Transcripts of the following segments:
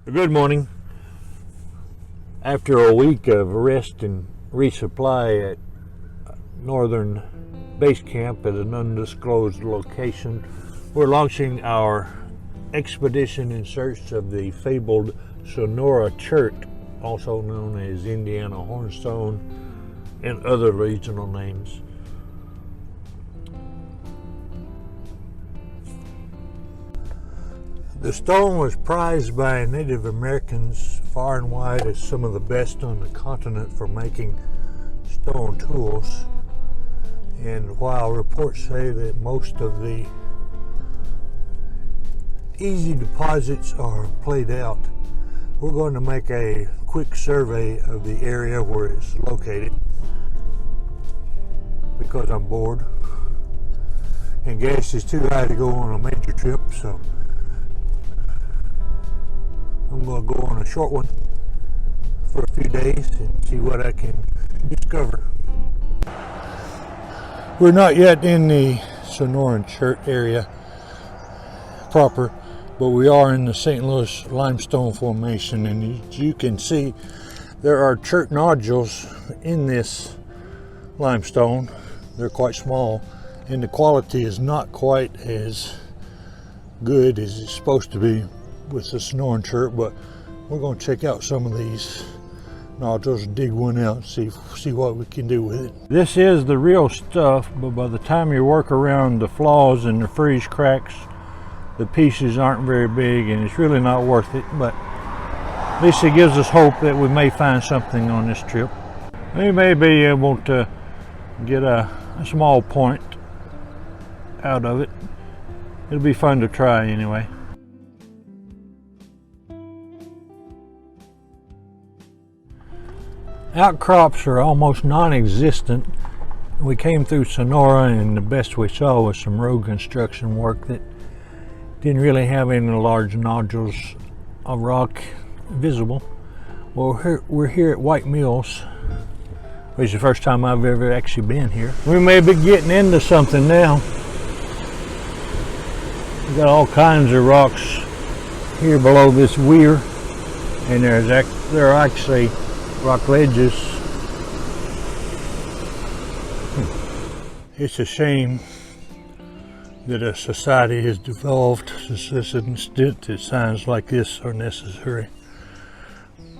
Good morning. After a week of rest and resupply at Northern Base Camp at an undisclosed location, we're launching our expedition in search of the fabled Sonora Chert, also known as Indiana Hornstone and other regional names. The stone was prized by Native Americans far and wide as some of the best on the continent for making stone tools. And while reports say that most of the easy deposits are played out, we're going to make a quick survey of the area where it's located because I'm bored and gas is too high to go on a major trip, so I'm going to go on a short one for a few days and see what I can discover. We're not yet in the Sonoran Chert area proper, but we are in the St. Louis Limestone Formation, and as you can see, there are chert nodules in this limestone. They're quite small, and the quality is not quite as good as it's supposed to be with the Sonoran Chert, but we're going to check out some of these nodules, dig one out, and see what we can do with it. This is the real stuff, but by the time you work around the flaws and the freeze cracks, the pieces aren't very big and it's really not worth it, but at least it gives us hope that we may find something on this trip. We may be able to get a small point out of it. It'll be fun to try anyway. Outcrops are almost non-existent. We came through Sonora and the best we saw was some road construction work that didn't really have any large nodules of rock visible. Well, we're here at White Mills, which is the first time I've ever actually been here. We may be getting into something now. We got all kinds of rocks here below this weir, and there are actually rock ledges. It's a shame that a society has devolved to such an extent that signs like this are necessary.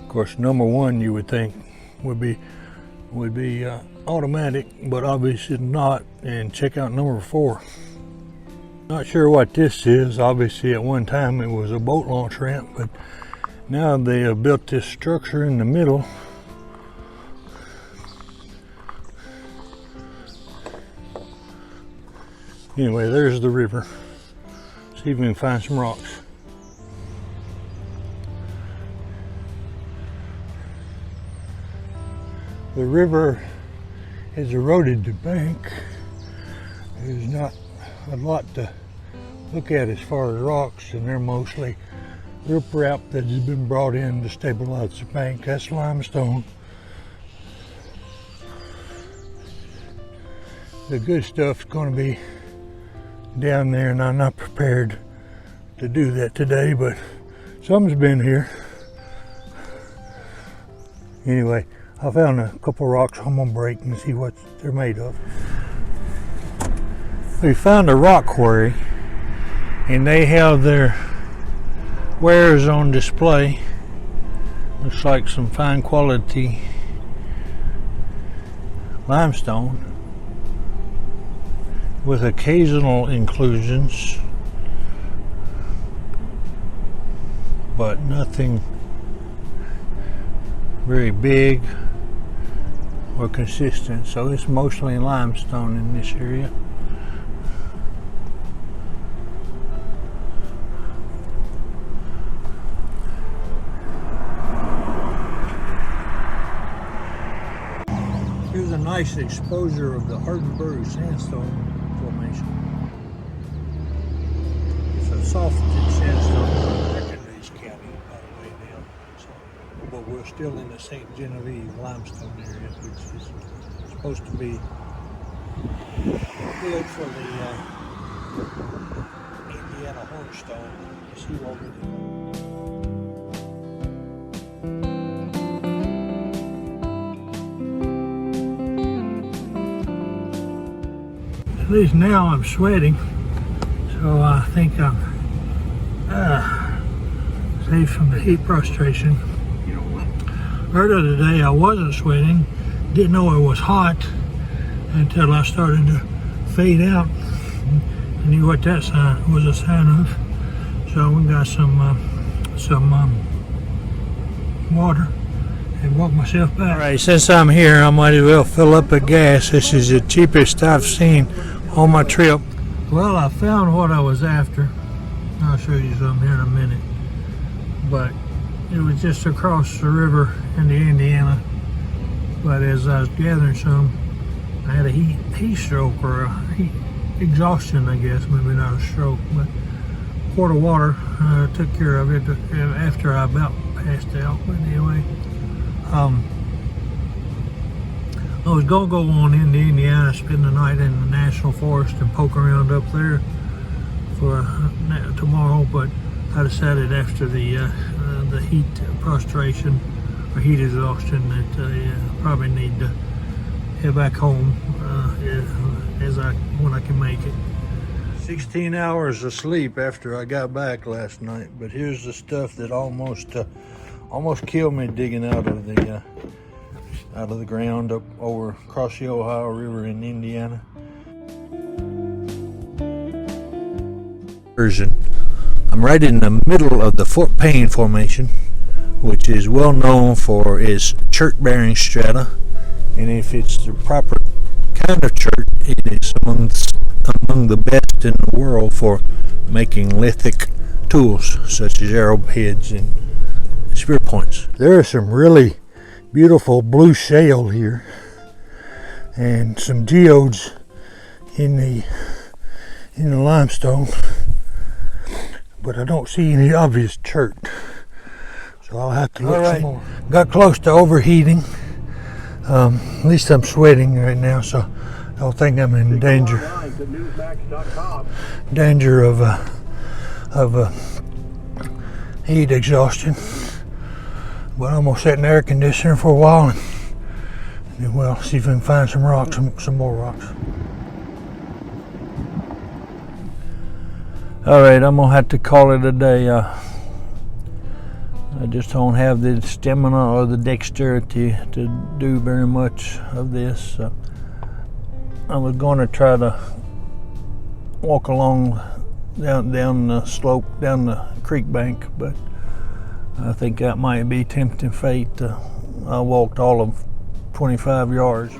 Of course, number one you would think would be automatic, but obviously not. And check out number 4. Not sure what this is. Obviously at one time it was a boat launch ramp, but now they have built this structure in the middle. Anyway, there's the river. See if we can find some rocks. The river has eroded the bank. There's not a lot to look at as far as rocks, and they're mostly riprap that has been brought in to stabilize the bank. That's limestone. The good stuff's going to be down there, and I'm not prepared to do that today, but something's been here. Anyway, I found a couple rocks I'm gonna break and see what they're made of. We found a rock quarry, and they have their wares on display. Looks like some fine quality limestone with occasional inclusions, but nothing very big or consistent. So it's mostly limestone in this area. Here's a nice exposure of the Hardenberg Sandstone Formation. It's a salted sandstone in Breckenridge County, by the way, now. But we're still in the St. Genevieve limestone area, which is supposed to be good for the Indiana Hornstone. You see what we do. At least now I'm sweating, so I think I'm safe from the heat prostration. Earlier today I wasn't sweating, didn't know it was hot until I started to fade out. I knew what that sign was a sign of. So we got some water and walk myself back. All right, since I'm here, I might as well fill up with gas. This is the cheapest I've seen on my trip. Well, I found what I was after. I'll show you some here in a minute. But it was just across the river into Indiana. But as I was gathering some, I had a heat stroke, or a heat exhaustion, I guess. Maybe not a stroke, but quart of water took care of it after I about passed out. But anyway, I was gonna go on into Indiana, spend the night in the National Forest and poke around up there for tomorrow, but I decided after the heat prostration or heat exhaustion that I probably need to head back home when I can make it. 16 hours of sleep after I got back last night, but here's the stuff that almost killed me digging out of the ground up over across the Ohio River in Indiana. I'm right in the middle of the Fort Payne Formation, which is well known for its chert-bearing strata, and if it's the proper kind of chert, it is among the best in the world for making lithic tools such as arrowheads and spear points. There are some really beautiful blue shale here and some geodes in the limestone, but I don't see any obvious chert, so I'll have to look some more. Got close to overheating. At least I'm sweating right now, so I don't think I'm in danger of heat exhaustion. But I'm gonna set an air conditioner for a while and well, see if we can find some rocks, some more rocks. All right, I'm gonna have to call it a day. I just don't have the stamina or the dexterity to do very much of this. I was going to try to walk along down the slope, down the creek bank, but I think that might be tempting fate. I walked all of 25 yards.